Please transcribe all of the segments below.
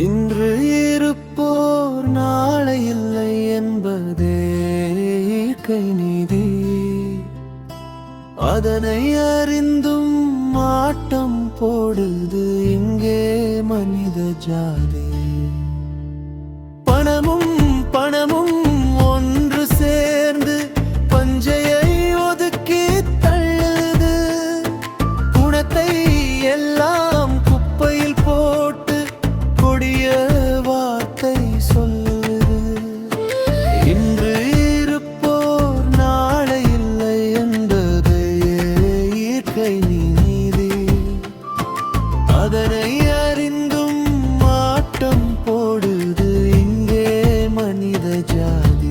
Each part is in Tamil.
இன்று இருப்போர் நாளை இல்லை என்பதே இயற்கை நீதி. அதனை அறிந்தும் ஆட்டம் போடுது இங்கே மனித ஜாதி. பணமும் பணமும் ஒன்று சேர்ந்து பஞ்சையை ஒதுக்கி தள்ளுது. குணத்தை எல்லாம் குப்பையில் போட்டு கொடிய வார்த்தை சொல்லுது. இன்று இருப்போர் நாளை இல்லை என்பதே இயற்கை நீதி. அதனை அறிந்தும் ஆட்டம் போடுது இங்கே மனித ஜாதி.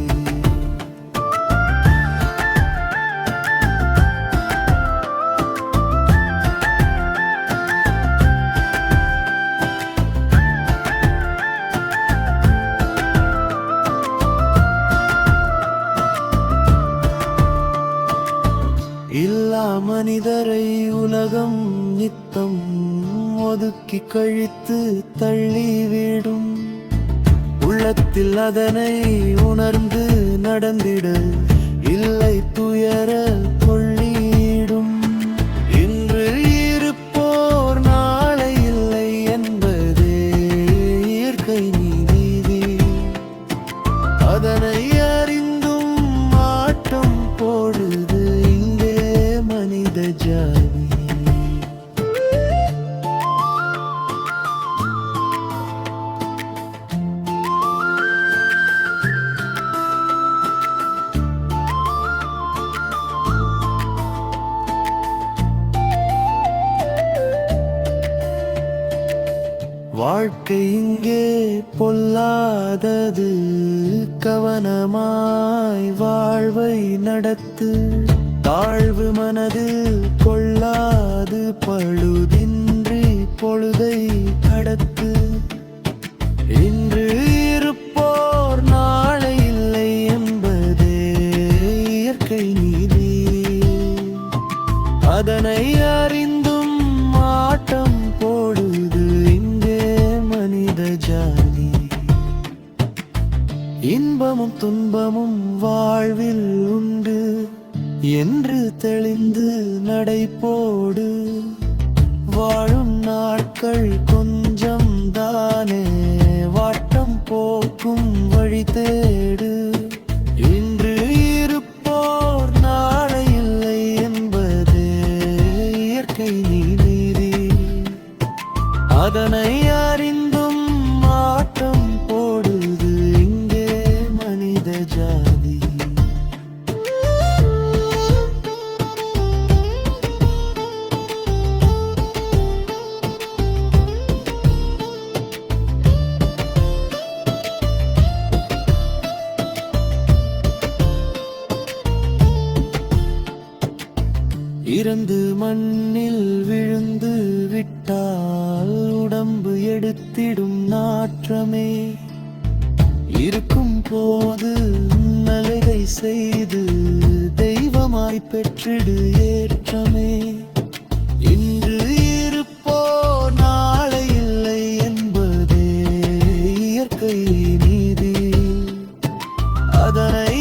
இல்லா மனிதரை உலகம் நித்தம் ஒதுக்கி கழித்து தள்ளிவிடும். உள்ளத்தில் அதனை உணர்ந்து நடந்திட இல்லை துயர கொள்ளிடும். இன்று இருப்போர் நாளை இல்லை என்பதே இயற்கை நீதி. அதனை அறிந்தும் ஆட்டம் போடுது இங்கே மனித ஜாதி. வாழ்க்கை இங்கே பொல்லாதது, கவனமாய் வாழ்வை நடத்து. தாழ்வு மனது கொள்ளாது, பழுதின்றி பொழுதை கடத்து. இன்று இருப்போர் நாளை இல்லை என்பதே இயற்கை நீதி. அதனை அறிந்தும் ஆட்டம் போடுது இங்கே மனித ஜாதி. இன்பமும் துன்பமும் வாழ்வில் உண்டு என்று தெளிந்து நடைபோடு. வாழும் நாட்கள் கொஞ்சம் தானே, வாட்டம் போக்கும் வழி தேடு. இன்று இருப்போர் நாளை இல்லை என்பதே இயற்கை நீதி. அதனை அறிந்தும் ஆட்டம் போடுது இங்கே மனித ஜாதி. இறந்து மண்ணில் விழுந்து விட்டால் உடம்பு எடுத்திடும் நாற்றமே. இருக்கும் போது நல்லதை செய்து தெய்வமாய் பெற்றிடு ஏற்றமே. இன்று இருப்போர் நாளை இல்லை என்பதே இயற்கை நீதி. அதனை